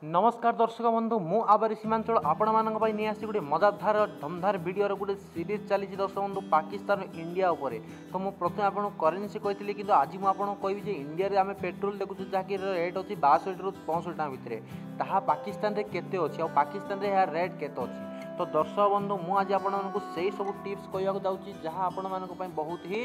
नमस्कार दर्शक बंधु मु आबारी सीमांचल आपण मानक पई नहीं आसी गोटे मजादार दमदार वीडियो गोटे सीरीज चली दर्शक बंधु पाकिस्तान इंडिया उपरे। तो मु प्रथम आपन करेन्सी कही कि आज मुझे कहबी इंडिया रे आम पेट्रोल देखु जहाँकि रेट अच्छी 62 रु 65 टका भितर ताहा पाकिस्तान रे केते अछि और पाकिस्तान रे यार रेट केते अछि। तो दर्शक बंधु मु आज आपण मानक सेही सब टिप्स कहवाक जाउची जहाँ आपण मानक पई बहुत ही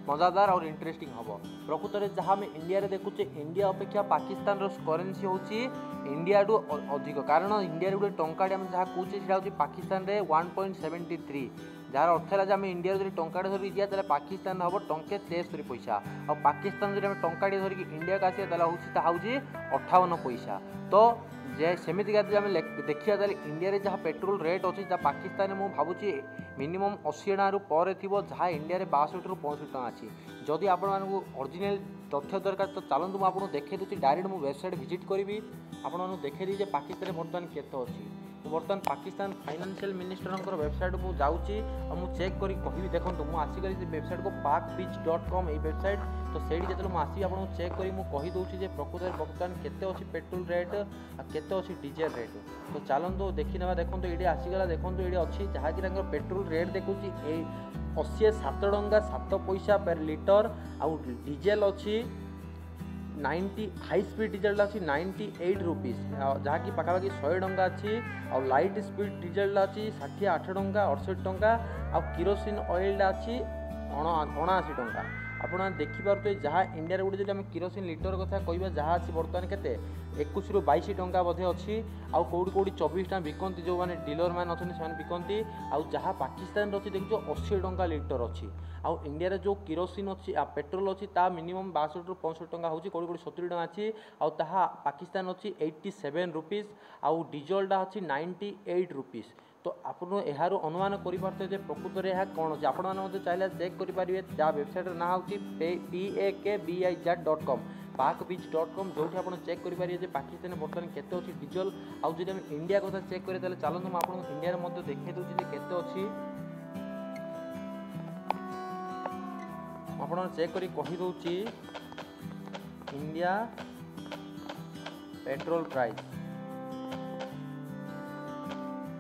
मजादार और इंटरेस्टिंग हम। प्रकृत में जहाँ आम इंडिया रे देखुचे इंडिया अपेक्षा पाकिस्तान करेन्सी होची इंडिया टू अधिक, कारण इंडिया गोटे टंका जहाँ कहे से पाकिस्तान रे 1.73 जार अर्थ है आम इंडिया जो टंका धरिक जाए पाकिस्तान हम टंके 63 पैसा और पाकिस्तान जो टंका धरिक इंडिया का आसा हूँ 58 पैसा। तो जे सेमितिका आम देखा इंडिया रे जहाँ पेट्रोल रेट अच्छी जहाँ पाकिस्तान में मुझे मिनिमम 80 टू पर थी जहाँ इंडिया रे 62 रु 65 टका अच्छी। जदि आपण ओरिजिनल तथ्य दरकार तो चलतु मुझे देखे दूसरी डायरेक्ट मुझे वेबसाइट विजिट करी आपको देखे दी पाकिस्तान बर्तमान केते अच्छी। तो बर्तमान पाकिस्तान फाइनेंशियल मिनिस्टर वेबसाइट को जाऊँगी और मुझे चेक करी कहबी देखो मुझे आसिक वेबसाइट को pakbeach.com ये वेबसाइट। तो सही जो आसी आपको चेक करी कहीदे प्रकृत में बर्तमान केते अच्छी पेट्रोल रेट केते अच्छी डीजेल रेट। तो चलतु देखी ना देखो ये आसीगला देखो ये अच्छी जहाँकि पेट्रोल रेट देखुच 87 टंका 7 पैसा पर लिटर आउ डीजेल अच्छी 90 हाई स्पीड डीजेल अच्छी 98 रुपीज जहाँकि पाखापाखि 100 टंका अच्छी और लाइट स्पीड डीजेल अच्छी 68 टंका 68 टंका आ किरोसिन ऑयल अच्छी 79 टंका। आप देखिपे जहाँ इंडिया गोटे जो किरोसिन लिटर कथा कह जहाँ अच्छी बर्तमान के 21 रु 22 टंका बोधे अच्छी आउ कौटी कौटी 24 टका बिकती जो मैंने डीलर मैंने अच्छे से बिकती आउ जहाँ पाकिस्तान अच्छी देखो 80 टंका लिटर अच्छी आउ इंडिया जो किरोसिन अच्छी पेट्रोल अच्छी ता मिनिमम 62 रु 65 टंका होची कौटी कौटी 70 टका अच्छी आउ ताहा पाकिस्तान अच्छी 87 रुपीज आउ डीजलटा अच्छी 98 रुपीज। तो आपन यार अनुमान करें प्रकृत में कौन अच्छे आपने चाहिए चेक करेंगे जहाँ वेबसाइट ना हो pakbeach.com pakbeach.com जो आप चेक करेंगे पाकिस्तान बर्तमान केते अच्छी डीजल आउ जब आम इंडिया कथा चेक करें चलते मुझे आपको इंडिया में देखे दूसरी केते अच्छी आप चेक कर कहीदे इंडिया पेट्रोल प्राइस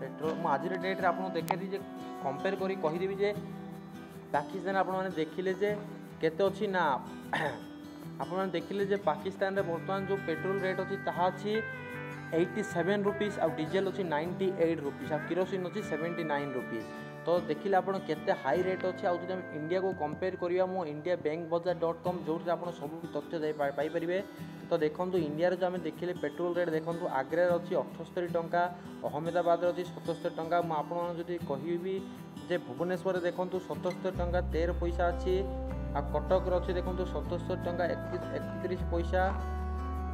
पेट्रोल मुझे आज डेट्रे आपको देखे दी कंपेयर करी कहीदेवी जे पाकिस्तान आप देखिले जे केते अच्छी ना आप देखिले जे पाकिस्तान रे बर्तमान जो पेट्रोल रेट अच्छी ताहा अच्छी 87 रुपीज आ डीजेल अच्छी 98 रुपीज आ किरोसिन अच्छी 79 रुपीज। तो देखिले आप केते हाई रेट अच्छी आउ जब इंडिया को कंपेयर करिया मो इंडिया बैंक बाजार.com जो आप सब तथ्य पाइपर। तो देखो इंडिया जो आम देखिले पेट्रोल रेट देखो आग्रा अच्छी 78 टंका अहमदाबाद अच्छी 77 टंका मुझे कहबी जे भुवनेश्वर देखो 77 टंका 13 पैसा अच्छी आ कटक अच्छी देखो 77 टंका 31 पैसा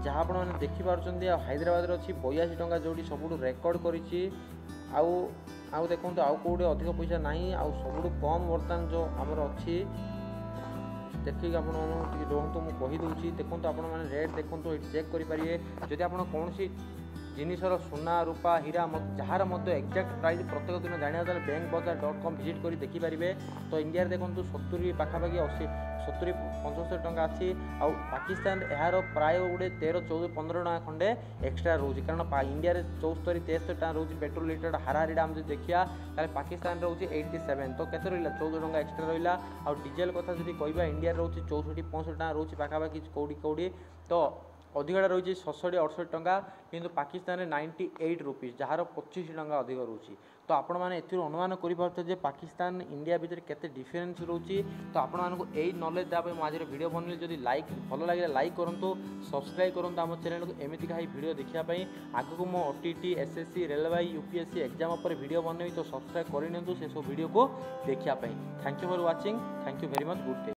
जहाँ आप देखिपुंट हैदराबाद अच्छी 82 टंका जो सब रेकर्ड करी आउ देखो आउ कौटे अधिक पैसा ना आउ सब कम बर्तमान जो आमर अच्छी देखिए आप रुहतु मुझे कहीदे देखो आप रेट देखो ये चेक करेंगे जदि आप कौन जिनसर सुना रूपा हीरा जार एक्जाक्ट प्राइस प्रत्येक दिन जाना बैंक बाजार.com विजिट कर देखिपारे। तो इंडिया देखो 70 पाखापाखि 70 75 टंका अच्छी आउ पाकिस्तान यार प्राय गोटे 13 14 15 टका खंडे एक्सट्रा रोचे कारण इंडिया 74 73 टका रोचे पेट्रोल लिटर हाराहारी आम जो देखा पाकिस्तान रोचे 87 तो केते रहा 14 टका एक्सट्रा रहा आउ डीजेल कथा जो कह इंडिया रोचे 64 65 टका रोचे पाखापाखि कौटी कौटी तो अधिकटा रही 67 68 टंका किंतु पाकिस्तान में 98 रुपीज जार 25 टंका अधिक रोचे। तो आपण मैंने अनुमान करें पाकिस्तान इंडिया भितर केते डिफरेन्स रोचे। तो आपण मानक यही नॉलेज देवाई मुझे आज वीडियो बनैली जदि लाइक भल लगे लाइक करूँ सब्सक्राइब करूँ आम चैनल को एमती ही वीडियो देखापी आगक मो OTT SSC railway UPSC exam पर वीडियो बनैबी। तो सब्सक्राइब कर से सब वीडियो को देखापी। Thank you for watching thank you very much good day.